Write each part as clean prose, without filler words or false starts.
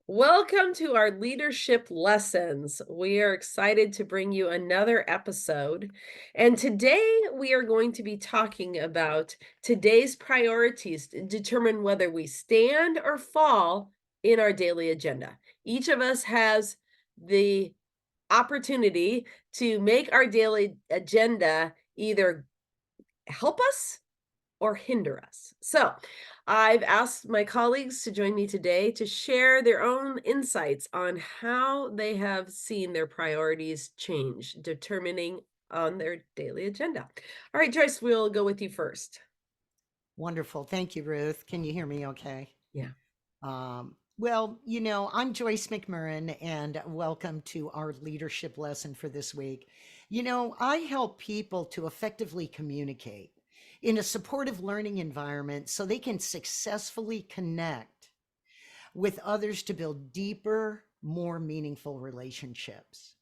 Welcome to our leadership lessons. We are excited to bring you another episode. And today we are going to be talking about today's priorities to determine whether we stand or fall in our daily agenda. Each of us has the opportunity to make our daily agenda either help us or hinder us. So, I've asked my colleagues to join me today to share their own insights on how they have seen their priorities change, determining on their daily agenda. All right, Joyce, we'll go with you first. Wonderful. Thank you, Ruth. Can you hear me okay? Yeah. I'm Joyce McMurrin, and welcome to our leadership lesson for this week. I help people to effectively communicate in a supportive learning environment so they can successfully connect with others to build deeper, more meaningful relationships.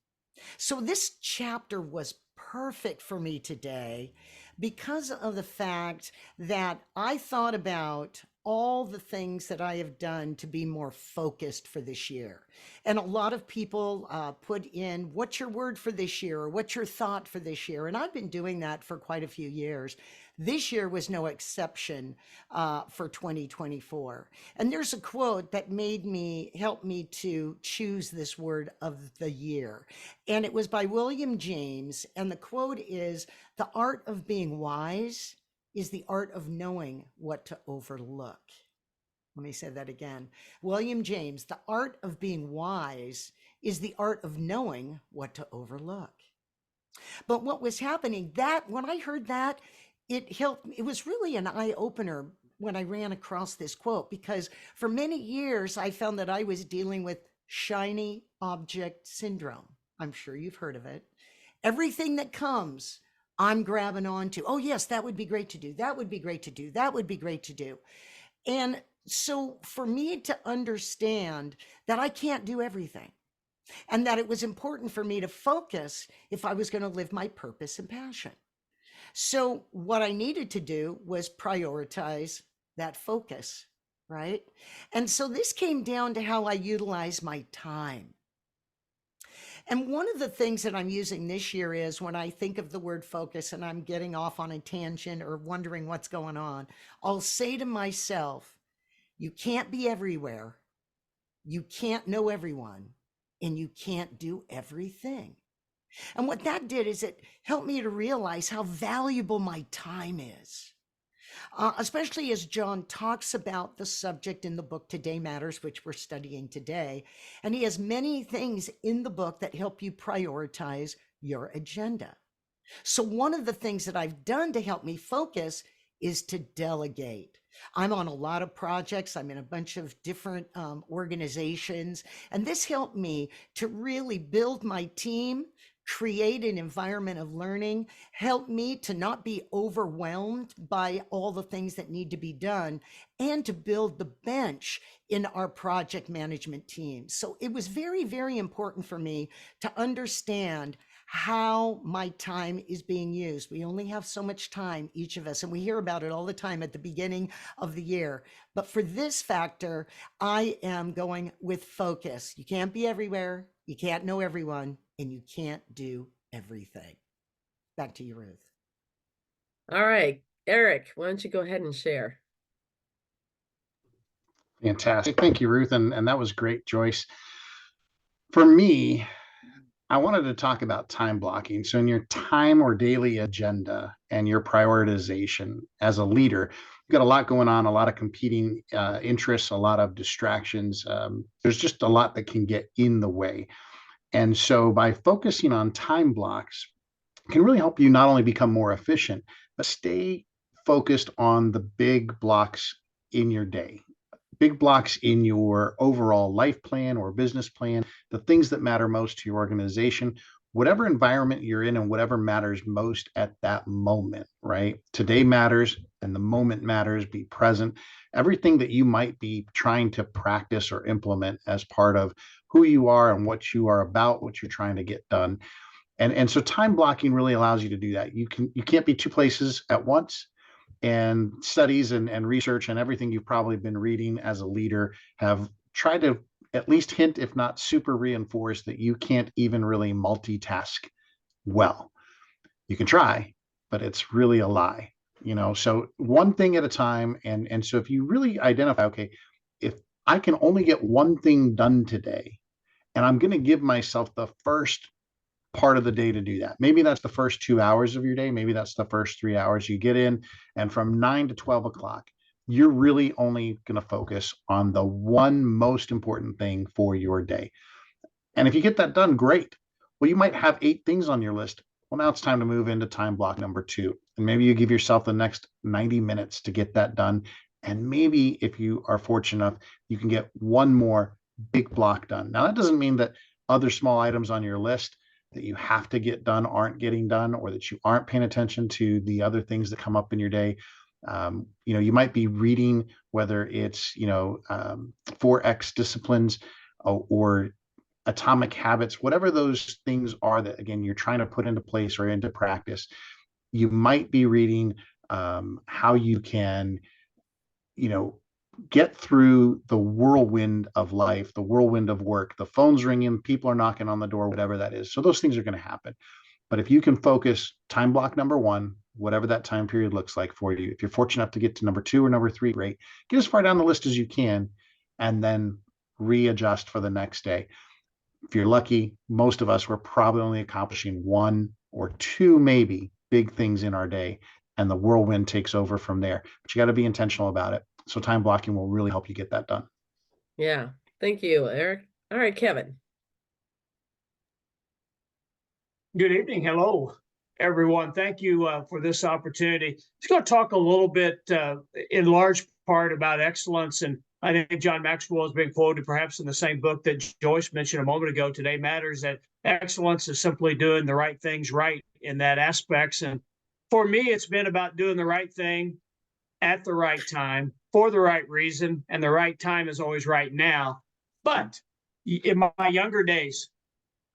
So, this chapter was perfect for me today because of the fact that I thought about all the things that I have done to be more focused for this year. And a lot of people put in, what's your word for this year? Or what's your thought for this year? And I've been doing that for quite a few years. This year was no exception for 2024. And there's a quote that help me to choose this word of the year. And it was by William James. And the quote is, the art of being wise is the art of knowing what to overlook. Let me say that again. William James, the art of being wise is the art of knowing what to overlook. But what was happening, that when I heard that, it was really an eye opener when I ran across this quote, because for many years I found that I was dealing with shiny object syndrome. I'm sure you've heard of it. Everything that comes, I'm grabbing onto. Oh, yes, that would be great to do. That would be great to do. That would be great to do. And so for me to understand that I can't do everything and that it was important for me to focus if I was going to live my purpose and passion. So what I needed to do was prioritize that focus, right? And so this came down to how I utilize my time. And one of the things that I'm using this year is when I think of the word focus and I'm getting off on a tangent or wondering what's going on, I'll say to myself, you can't be everywhere, you can't know everyone, and you can't do everything. And what that did is it helped me to realize how valuable my time is. Especially as John talks about the subject in the book Today Matters, which we're studying today. And he has many things in the book that help you prioritize your agenda. So, one of the things that I've done to help me focus is to delegate. I'm on a lot of projects, I'm in a bunch of different organizations, and this helped me to really build my team, create an environment of learning, help me to not be overwhelmed by all the things that need to be done, and to build the bench in our project management team. So it was very, very important for me to understand how my time is being used. We only have so much time, each of us, and we hear about it all the time at the beginning of the year. But for this factor, I am going with focus. You can't be everywhere, you can't know everyone, and you can't do everything. Back to you, Ruth. All right, Eric, why don't you go ahead and share? Fantastic. Thank you, Ruth. And that was great, Joyce. For me, I wanted to talk about time blocking. So, in your time or daily agenda and your prioritization as a leader, you've got a lot going on, a lot of competing interests, a lot of distractions. There's just a lot that can get in the way. And so, by focusing on time blocks, it can really help you not only become more efficient, but stay focused on the big blocks in your day, big blocks in your overall life plan or business plan, the things that matter most to your organization, whatever environment you're in and whatever matters most at that moment, right? Today matters and the moment matters, be present. Everything that you might be trying to practice or implement as part of who you are and what you are about, what you're trying to get done. And so time blocking really allows you to do that. You can't be two places at once, and studies and research and everything you've probably been reading as a leader have tried to at least hint, if not super reinforce, that you can't even really multitask well. You can try, but it's really a lie. So one thing at a time. And so if you really identify, okay, if I can only get one thing done today, and I'm going to give myself the first part of the day to do that. Maybe that's the first 2 hours of your day. Maybe that's the first 3 hours you get in. And from 9 to 12 o'clock, you're really only going to focus on the one most important thing for your day. And if you get that done, great. Well, you might have 8 things on your list. Well, now it's time to move into time block number 2. And maybe you give yourself the next 90 minutes to get that done. And maybe if you are fortunate enough, you can get one more big block done. Now, that doesn't mean that other small items on your list that you have to get done aren't getting done, or that you aren't paying attention to the other things that come up in your day. You might be reading, whether it's 4X disciplines, or atomic habits, whatever those things are that, again, you're trying to put into place or into practice. You might be reading how you can get through the whirlwind of life, the whirlwind of work. The phone's ringing, people are knocking on the door, whatever that is. So those things are going to happen. But if you can focus time block number 1, whatever that time period looks like for you, if you're fortunate enough to get to number 2 or number 3, great. Get as far down the list as you can, and then readjust for the next day. If you're lucky, most of us were probably only accomplishing 1 or 2, maybe, big things in our day, and the whirlwind takes over from there. But you got to be intentional about it. So time blocking will really help you get that done. Yeah. Thank you, Eric. All right, Kevin. Good evening. Hello, everyone. Thank you for this opportunity. Just going to talk a little bit, in large part, about excellence. And I think John Maxwell has been quoted perhaps in the same book that Joyce mentioned a moment ago, Today Matters, that excellence is simply doing the right things right in that aspects. And for me, it's been about doing the right thing at the right time for the right reason. And the right time is always right now. But in my younger days,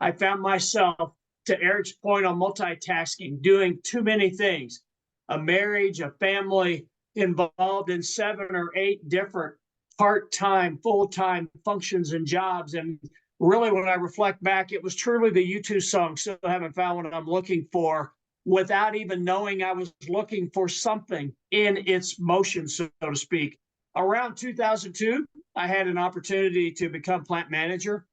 I found myself, to Eric's point on multitasking, doing too many things. A marriage, a family, involved in 7 or 8 different part-time, full-time functions and jobs. And really, when I reflect back, it was truly the U2 song, Still Haven't Found What I'm Looking For, without even knowing I was looking for something in its motion, so to speak. Around 2002, I had an opportunity to become plant manager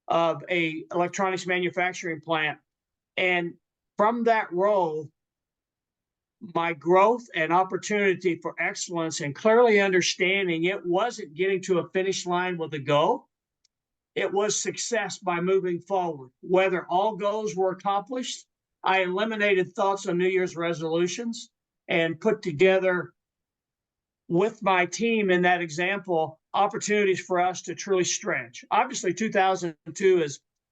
of a electronics manufacturing plant. And from that role, my growth and opportunity for excellence, and clearly understanding it wasn't getting to a finish line with a goal, it was success by moving forward. Whether all goals were accomplished, I eliminated thoughts on New Year's resolutions and put together with my team in that example opportunities for us to truly stretch. Obviously, 2002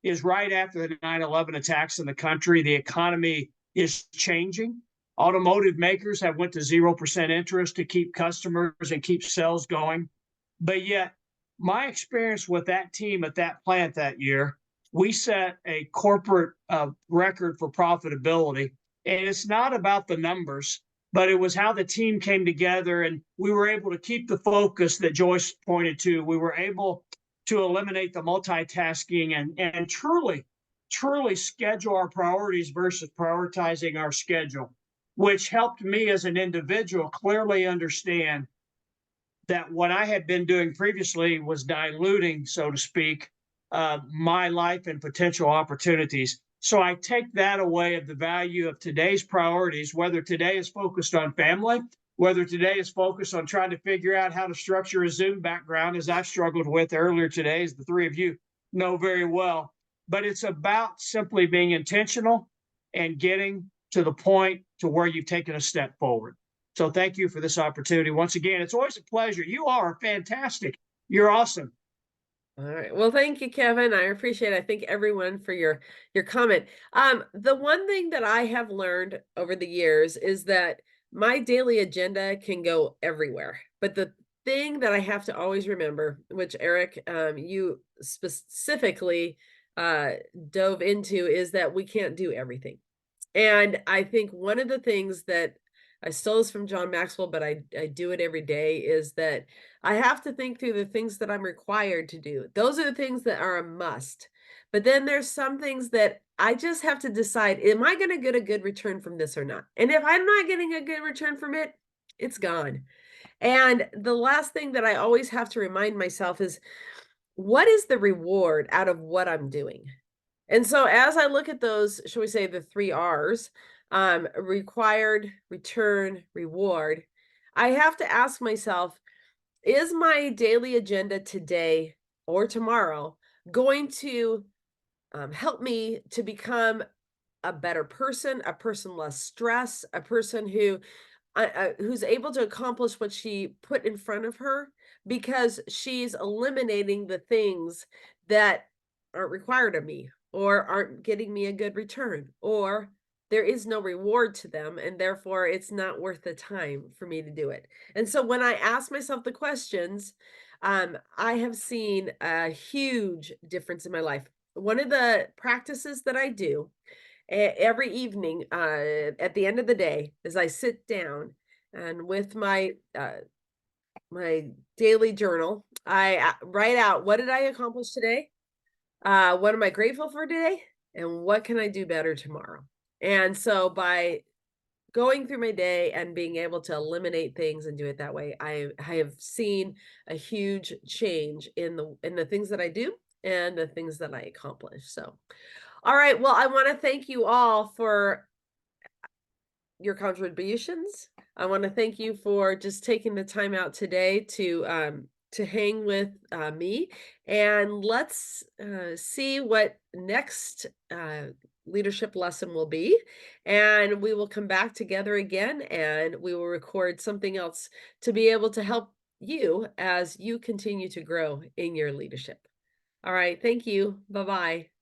is right after the 9/11 attacks in the country. The economy is changing. Automotive makers have went to 0% interest to keep customers and keep sales going. But yet, my experience with that team at that plant that year, we set a corporate record for profitability. And it's not about the numbers, but it was how the team came together, and we were able to keep the focus that Joyce pointed to. We were able to eliminate the multitasking and truly schedule our priorities versus prioritizing our schedule, which helped me as an individual clearly understand that what I had been doing previously was diluting, so to speak, my life and potential opportunities. So I take that away of the value of today's priorities, whether today is focused on family, whether today is focused on trying to figure out how to structure a Zoom background, as I've struggled with earlier today, as the 3 of you know very well. But it's about simply being intentional and getting to the point to where you've taken a step forward. So thank you for this opportunity. Once again, it's always a pleasure. You are fantastic. You're awesome. All right. Well, thank you, Kevin. I appreciate it. I thank everyone for your comment. The one thing that I have learned over the years is that my daily agenda can go everywhere. But the thing that I have to always remember, which Eric, you specifically dove into, is that we can't do everything. And I think one of the things that I stole this from John Maxwell, but I do it every day, is that I have to think through the things that I'm required to do. Those are the things that are a must. But then there's some things that I just have to decide, am I going to get a good return from this or not? And if I'm not getting a good return from it, it's gone. And the last thing that I always have to remind myself is, what is the reward out of what I'm doing? And so as I look at those, shall we say the 3 R's, required, return, reward, I have to ask myself, is my daily agenda today or tomorrow going to help me to become a better person, a person less stress, a person who's able to accomplish what she put in front of her because she's eliminating the things that aren't required of me or aren't getting me a good return, or there is no reward to them and therefore it's not worth the time for me to do it. And so when I ask myself the questions, I have seen a huge difference in my life. One of the practices that I do every evening, at the end of the day, as I sit down and with my daily journal, I write out, what did I accomplish today? What am I grateful for today? And what can I do better tomorrow? And so by going through my day and being able to eliminate things and do it that way, I have seen a huge change in the things that I do and the things that I accomplish. So, all right. Well, I want to thank you all for your contributions. I want to thank you for just taking the time out today to hang with me, and let's see what next leadership lesson will be. And we will come back together again, and we will record something else to be able to help you as you continue to grow in your leadership. All right. Thank you. Bye bye.